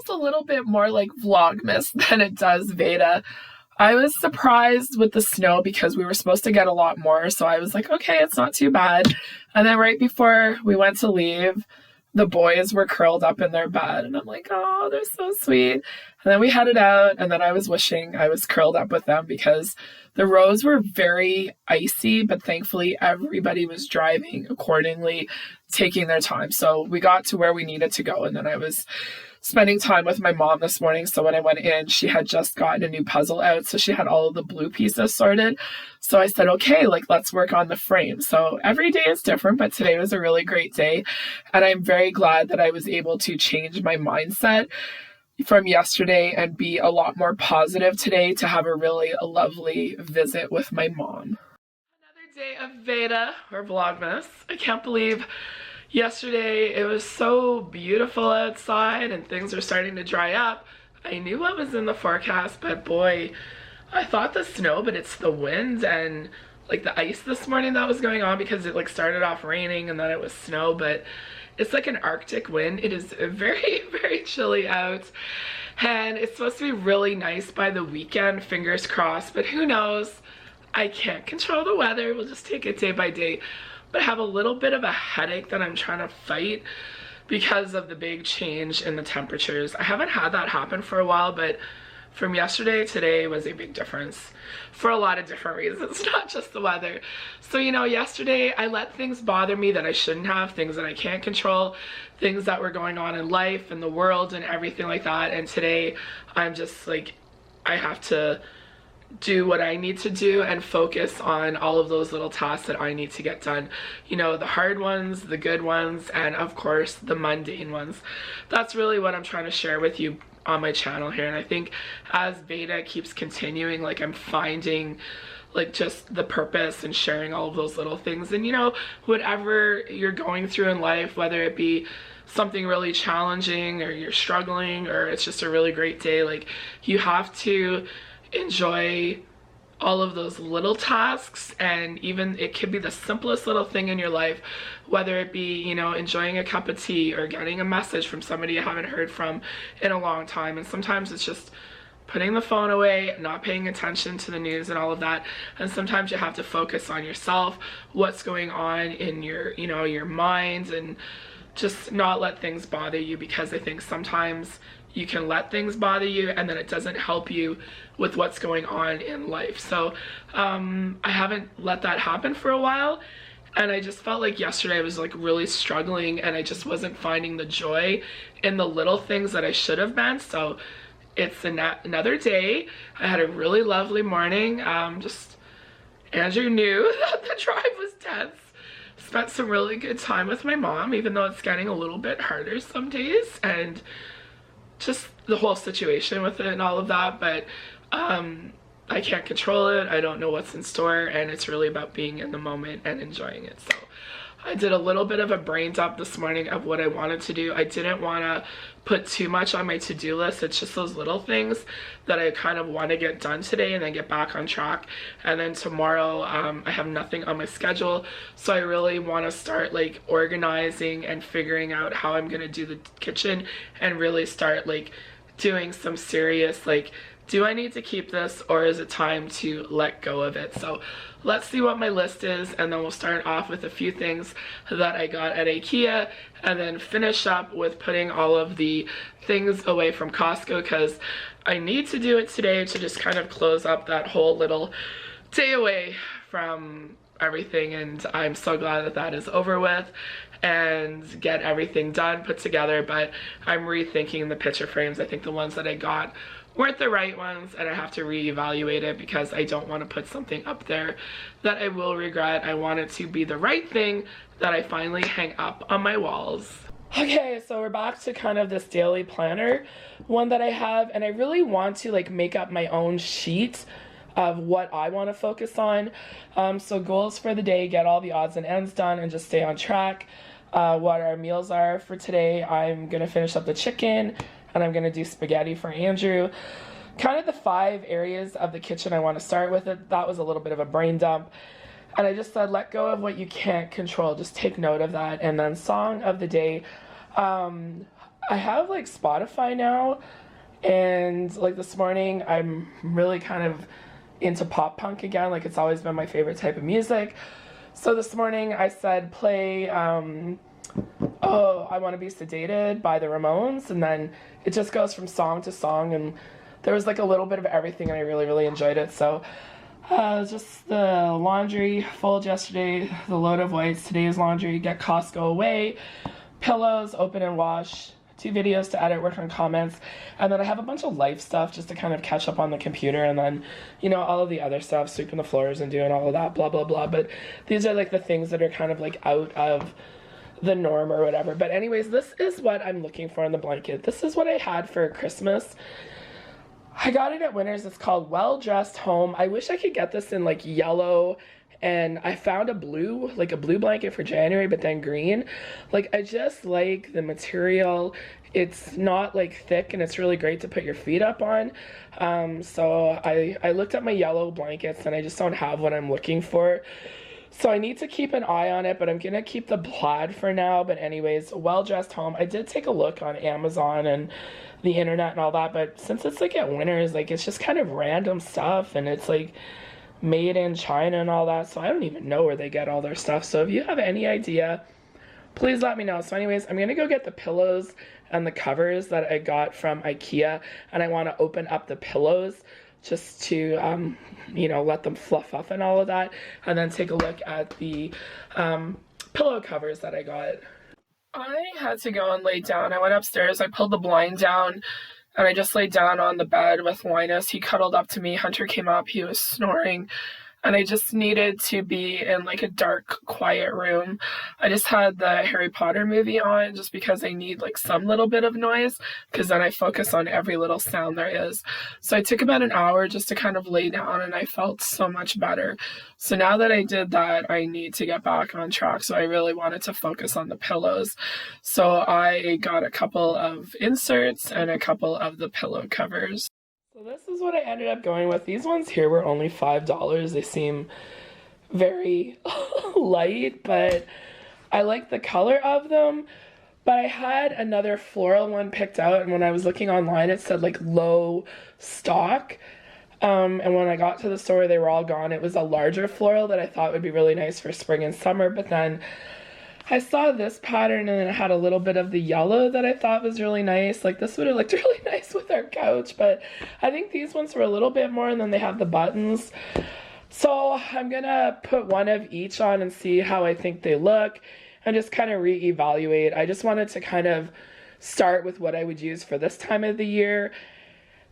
feels a little bit more like Vlogmas than it does Veda. I was surprised with the snow because we were supposed to get a lot more, so I was like, okay, it's not too bad. And then right before we went to leave, the boys were curled up in their bed, and I'm like, oh, they're so sweet. And then we headed out, and then I was wishing I was curled up with them because the roads were very icy, but thankfully everybody was driving accordingly, taking their time. So we got to where we needed to go, and then I was spending time with my mom this morning. So when I went in, she had just gotten a new puzzle out, so she had all of the blue pieces sorted. So I said, okay, like, let's work on the frame. So every day is different, but today was a really great day. And I'm very glad that I was able to change my mindset from yesterday and be a lot more positive today to have a really lovely visit with my mom. Another day of Veda, or Vlogmas. I can't believe yesterday it was so beautiful outside and things are starting to dry up. I knew what was in the forecast, but boy, I thought the snow, but it's the wind and like the ice this morning that was going on because it like started off raining and then it was snow, but it's like an Arctic wind. It is very, very chilly out, and it's supposed to be really nice by the weekend, fingers crossed, but who knows? I can't control the weather. We'll just take it day by day. But I have a little bit of a headache that I'm trying to fight because of the big change in the temperatures. I haven't had that happen for a while, but from yesterday to today was a big difference for a lot of different reasons, not just the weather. So, you know, yesterday I let things bother me that I shouldn't have, things that I can't control, things that were going on in life and the world and everything like that. And today I'm just like, I have to do what I need to do and focus on all of those little tasks that I need to get done. You know, the hard ones, the good ones, and of course the mundane ones. That's really what I'm trying to share with you on my channel here. And I think as Veda keeps continuing, like, I'm finding like just the purpose and sharing all of those little things. And you know, whatever you're going through in life, whether it be something really challenging or you're struggling or it's just a really great day, like, you have to enjoy all of those little tasks. And even it could be the simplest little thing in your life, whether it be, you know, enjoying a cup of tea or getting a message from somebody you haven't heard from in a long time. And sometimes it's just putting the phone away, not paying attention to the news and all of that. And sometimes you have to focus on yourself, what's going on in your, you know, your mind, and just not let things bother you, because I think sometimes you can let things bother you and then it doesn't help you with what's going on in life. So I haven't let that happen for a while, and I just felt like yesterday I was like really struggling and I just wasn't finding the joy in the little things that I should have been. So it's another day. I had a really lovely morning. Just Andrew knew that the drive was tense. Spent some really good time with my mom, even though it's getting a little bit harder some days, and just the whole situation with it and all of that. But I can't control it. I don't know what's in store, and it's really about being in the moment and enjoying it. So I did a little bit of a brain dump this morning of what I wanted to do. I didn't want to put too much on my to-do list. It's just those little things that I kind of want to get done today and then get back on track. And then tomorrow I have nothing on my schedule, so I really want to start like organizing and figuring out how I'm going to do the kitchen and really start like doing some serious, like, do I need to keep this or is it time to let go of it? So let's see what my list is, and then we'll start off with a few things that I got at Ikea, and then finish up with putting all of the things away from Costco, because I need to do it today to just kind of close up that whole little day away from everything. And I'm so glad that that is over with and get everything done, put together. But I'm rethinking the picture frames. I think the ones that I got weren't the right ones, and I have to reevaluate it because I don't want to put something up there that I will regret. I want it to be the right thing that I finally hang up on my walls. Okay, so we're back to kind of this daily planner one that I have, and I really want to like make up my own sheet of what I want to focus on. So goals for the day: get all the odds and ends done and just stay on track. What our meals are for today: I'm gonna finish up the chicken, and I'm gonna do spaghetti for Andrew. Kind of the 5 areas of the kitchen I want to start with. It that was a little bit of a brain dump, and I just said let go of what you can't control. Just take note of that. And then song of the day, I have like Spotify now, and like this morning I'm really kind of into pop punk again. Like it's always been my favorite type of music. So this morning I said play I Want to Be Sedated by the Ramones, and then it just goes from song to song, and there was like a little bit of everything, and I really, really enjoyed it. So just the laundry fold yesterday, the load of whites, today's laundry, get Costco away, pillows, open and wash, 2 videos to edit, work on comments, and then I have a bunch of life stuff just to kind of catch up on the computer, and then, all of the other stuff, sweeping the floors and doing all of that, blah, blah, blah. But these are like the things that are kind of like out of the norm or whatever. But anyways, this is what I'm looking for in the blanket. This is what I had for Christmas. I got it at Winners. It's called Well Dressed Home. I wish I could get this in like yellow, and I found a blue blanket for January, but then green. Like, I just like the material. It's not like thick, and it's really great to put your feet up on. So I looked at my yellow blankets, and I just don't have what I'm looking for. So I need to keep an eye on it, but I'm going to keep the plaid for now. But anyways, Well Dressed Home. I did take a look on Amazon and the internet and all that, but since it's like at Winners, like it's just kind of random stuff, and it's like made in China and all that, so I don't even know where they get all their stuff. So if you have any idea, please let me know. So anyways, I'm gonna go get the pillows and the covers that I got from Ikea, and I want to open up the pillows just to let them fluff up and all of that, and then take a look at the pillow covers that I got. I had to go and lay down. I went upstairs, I pulled the blind down, and I just laid down on the bed with Linus. He cuddled up to me. Hunter came up, he was snoring, and I just needed to be in like a dark, quiet room. I just had the Harry Potter movie on just because I need like some little bit of noise, because then I focus on every little sound there is. So I took about an hour just to kind of lay down, and I felt so much better. So now that I did that, I need to get back on track. So I really wanted to focus on the pillows. So I got a couple of inserts and a couple of the pillow covers. So this is what I ended up going with. These ones here were only $5. They seem very light, but I like the color of them. But I had another floral one picked out, and when I was looking online, it said like low stock. And when I got to the store, they were all gone. It was a larger floral that I thought would be really nice for spring and summer, but then I saw this pattern, and it had a little bit of the yellow that I thought was really nice. Like, this would have looked really nice with our couch, but I think these ones were a little bit more, and then they have the buttons. So I'm gonna put one of each on and see how I think they look, and just kind of reevaluate. I just wanted to kind of start with what I would use for this time of the year.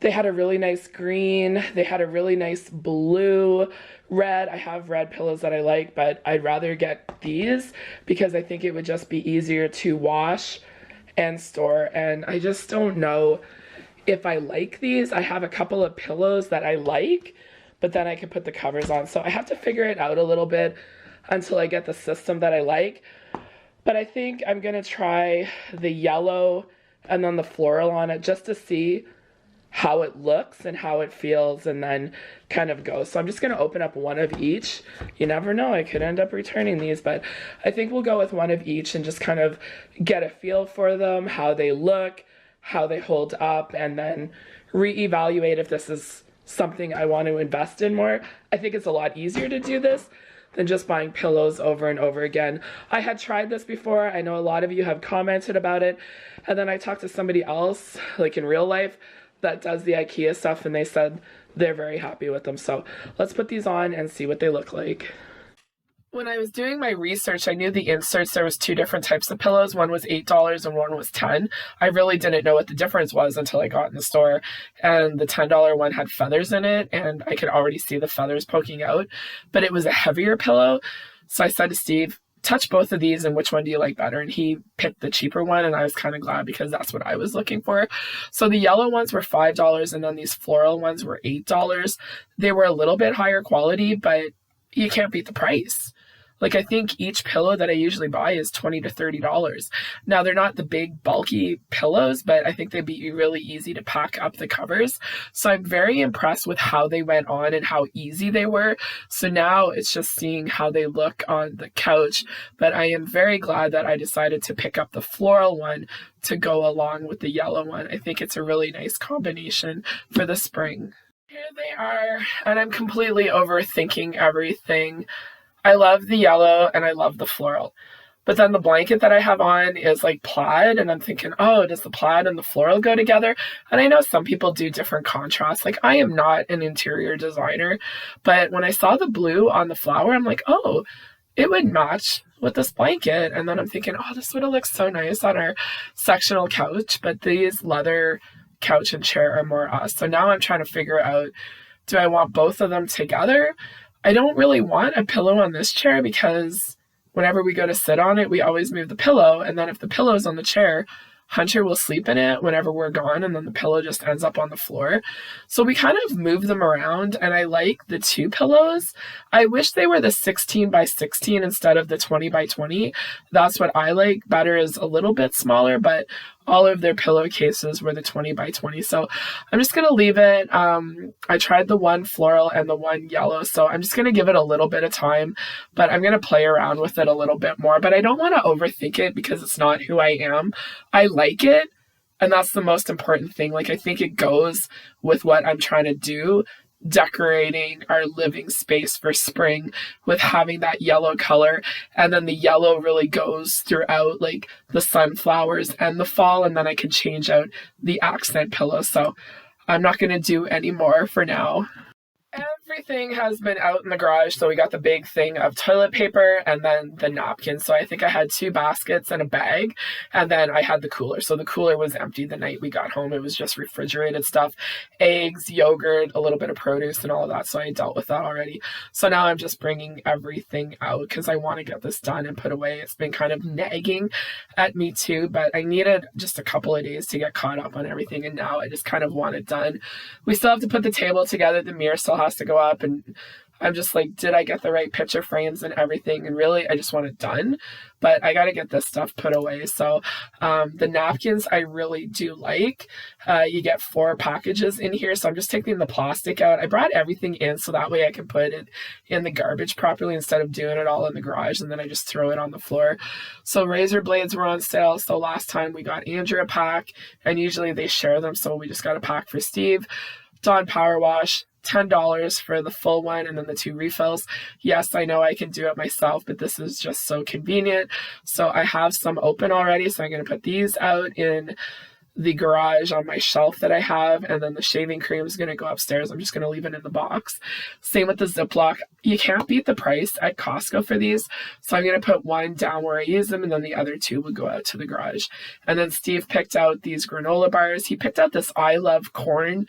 They had a really nice green. They had a really nice blue, red. I have red pillows that I like, but I'd rather get these because I think it would just be easier to wash and store. And I just don't know if I like these. I have a couple of pillows that I like, but then I can put the covers on. So I have to figure it out a little bit until I get the system that I like. But I think I'm going to try the yellow and then the floral on it just to see how it looks and how it feels, and then kind of go. So I'm just going to open up one of each. You never know, I could end up returning these, but I think we'll go with one of each and just kind of get a feel for them, how they look, how they hold up, and then reevaluate if this is something I want to invest in more. I think it's a lot easier to do this than just buying pillows over and over again. I had tried this before. I know a lot of you have commented about it, and then I talked to somebody else, like in real life, that does the Ikea stuff, and they said they're very happy with them. So let's put these on and see what they look like. When I was doing my research, I knew the inserts, there was 2 different types of pillows. One was $8 and one was $10. I really didn't know what the difference was until I got in the store, and the $10 one had feathers in it, and I could already see the feathers poking out, but it was a heavier pillow. So I said to Steve, touch both of these, and which one do you like better? And he picked the cheaper one, and I was kind of glad because that's what I was looking for. So the yellow ones were $5, and then these floral ones were $8. They were a little bit higher quality, but you can't beat the price. Like, I think each pillow that I usually buy is $20 to $30. Now, they're not the big bulky pillows, but I think they'd be really easy to pack up the covers. So I'm very impressed with how they went on and how easy they were. So now it's just seeing how they look on the couch. But I am very glad that I decided to pick up the floral one to go along with the yellow one. I think it's a really nice combination for the spring. Here they are, and I'm completely overthinking everything. I love the yellow and I love the floral. But then the blanket that I have on is like plaid, and I'm thinking, oh, does the plaid and the floral go together? And I know some people do different contrasts. Like, I am not an interior designer, but when I saw the blue on the flower, I'm like, oh, it would match with this blanket. And then I'm thinking, oh, this would have looked so nice on our sectional couch, but these leather couch and chair are more us. So now I'm trying to figure out, do I want both of them together? I don't really want a pillow on this chair because whenever we go to sit on it, we always move the pillow. And then if the pillow's on the chair, Hunter will sleep in it whenever we're gone, and then the pillow just ends up on the floor. So we kind of move them around, and I like the two pillows. I wish they were the 16 by 16 instead of the 20 by 20. That's what I like better, is a little bit smaller, but all of their pillowcases were the 20 by 20. So I'm just going to leave it. I tried the one floral and the one yellow, so I'm just going to give it a little bit of time, but I'm going to play around with it a little bit more. But I don't want to overthink it because it's not who I am. I like it, and that's the most important thing. Like, I think it goes with what I'm trying to do, decorating our living space for spring with having that yellow color, and then the yellow really goes throughout like the sunflowers and the fall, and then I can change out the accent pillow. So I'm not going to do any more for now. Everything has been out in the garage. So we got the big thing of toilet paper and then the napkins. So I think I had 2 baskets and a bag, and then I had the cooler. So the cooler was empty the night we got home. It was just refrigerated stuff, eggs, yogurt, a little bit of produce and all of that. So I dealt with that already. So now I'm just bringing everything out because I want to get this done and put away. It's been kind of nagging at me too, but I needed just a couple of days to get caught up on everything. And now I just kind of want it done. We still have to put the table together. The mirror still has to go up, and I'm just like, did I get the right picture frames and everything? And really, I just want it done, but I got to get this stuff put away. So the napkins I really do like. You get 4 packages in here, so I'm just taking the plastic out. I brought everything in so that way I can put it in the garbage properly instead of doing it all in the garage and then I just throw it on the floor. So razor blades were on sale. So last time we got Andrew a pack, and usually they share them, so we just got a pack for Steve. Dawn Power Wash, $10 for the full one, and then the 2 refills. Yes, I know I can do it myself, but this is just so convenient. So I have some open already, so I'm going to put these out in the garage on my shelf that I have, and then the shaving cream is going to go upstairs. I'm just going to leave it in the box. Same with the Ziploc. You can't beat the price at Costco for these, so I'm going to put one down where I use them, and then the other 2 would go out to the garage. And then Steve picked out these granola bars. He picked out this I Love Corn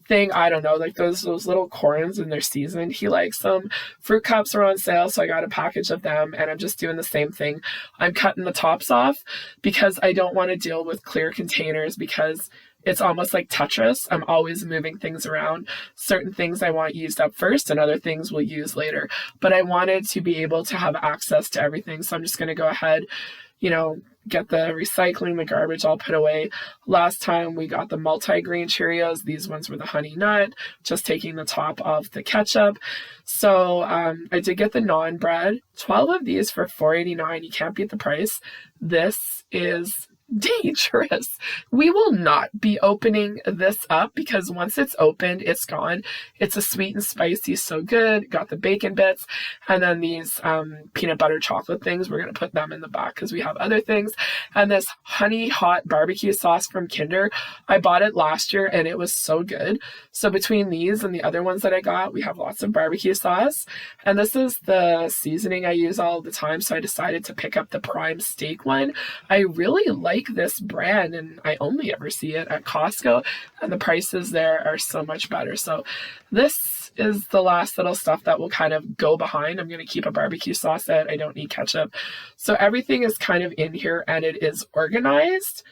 thing. I don't know, like those little corns in their season. He likes them. Fruit cups are on sale, so I got a package of them, and I'm just doing the same thing. I'm cutting the tops off because I don't want to deal with clear containers because it's almost like Tetris. I'm always moving things around. Certain things I want used up first and other things we'll use later. But I wanted to be able to have access to everything, so I'm just going to go ahead, get the recycling, the garbage all put away. Last time we got the multi-grain Cheerios. These ones were the honey nut, just taking the top of the ketchup. So I did get the naan bread. 12 of these for $4.89. You can't beat the price. This is dangerous. We will not be opening this up because once it's opened, it's gone. It's a sweet and spicy, so good. Got the bacon bits, and then these peanut butter chocolate things. We're going to put them in the back because we have other things. And this honey hot barbecue sauce from Kinder. I bought it last year and it was so good. So between these and the other ones that I got, we have lots of barbecue sauce. And this is the seasoning I use all the time, so I decided to pick up the prime steak one. I really like this brand, and I only ever see it at Costco, and the prices there are so much better. So this is the last little stuff that will kind of go behind. I'm going to keep a barbecue sauce out. I don't need ketchup. So everything is kind of in here and it is organized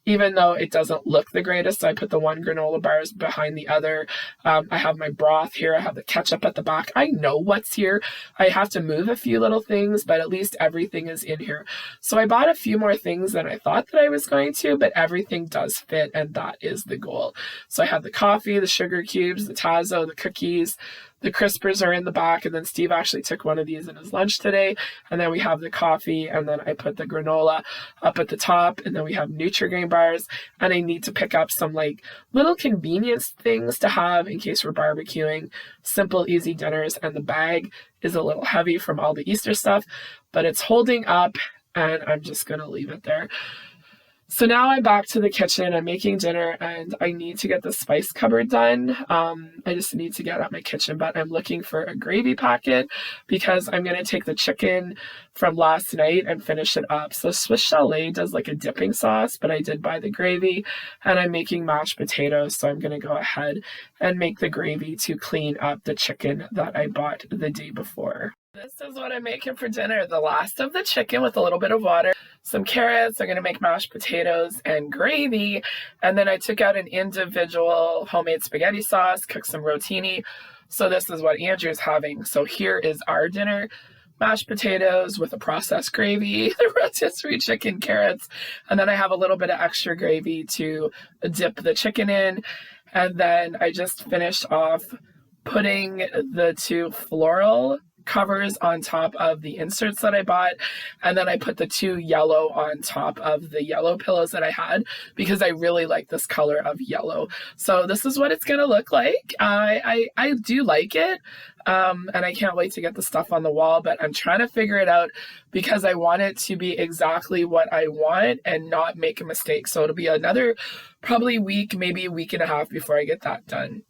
even though it doesn't look the greatest. So I put the one granola bars behind the other. I have my broth here. I have the ketchup at the back. I know what's here. I have to move a few little things, but at least everything is in here. So I bought a few more things than I thought that I was going to, but everything does fit, and that is the goal. So I have the coffee, the sugar cubes, the Tazo, the cookies, the crispers are in the back, and then Steve actually took one of these in his lunch today. And then we have the coffee, and then I put the granola up at the top, and then we have Nutri-Grain bars. And I need to pick up some like little convenience things to have in case we're barbecuing, simple, easy dinners. And the bag is a little heavy from all the Easter stuff, but it's holding up, and I'm just going to leave it there. So now I'm back to the kitchen. I'm making dinner, and I need to get the spice cupboard done. I just need to get at my kitchen, but I'm looking for a gravy packet because I'm going to take the chicken from last night and finish it up. So Swiss Chalet does like a dipping sauce, but I did buy the gravy, and I'm making mashed potatoes. So I'm going to go ahead and make the gravy to clean up the chicken that I bought the day before. This is what I'm making for dinner. The last of the chicken with a little bit of water, some carrots. I'm going to make mashed potatoes and gravy. And then I took out an individual homemade spaghetti sauce, cooked some rotini. So this is what Andrew's having. So here is our dinner. Mashed potatoes with a processed gravy, the rotisserie chicken, carrots. And then I have a little bit of extra gravy to dip the chicken in. And then I just finished off putting the two floral covers on top of the inserts that I bought, and then I put the two yellow on top of the yellow pillows that I had because I really like this color of yellow. So this is what it's gonna look like. I do like it, and I can't wait to get the stuff on the wall, but I'm trying to figure it out because I want it to be exactly what I want and not make a mistake. So it'll be another probably week, maybe a week and a half before I get that done.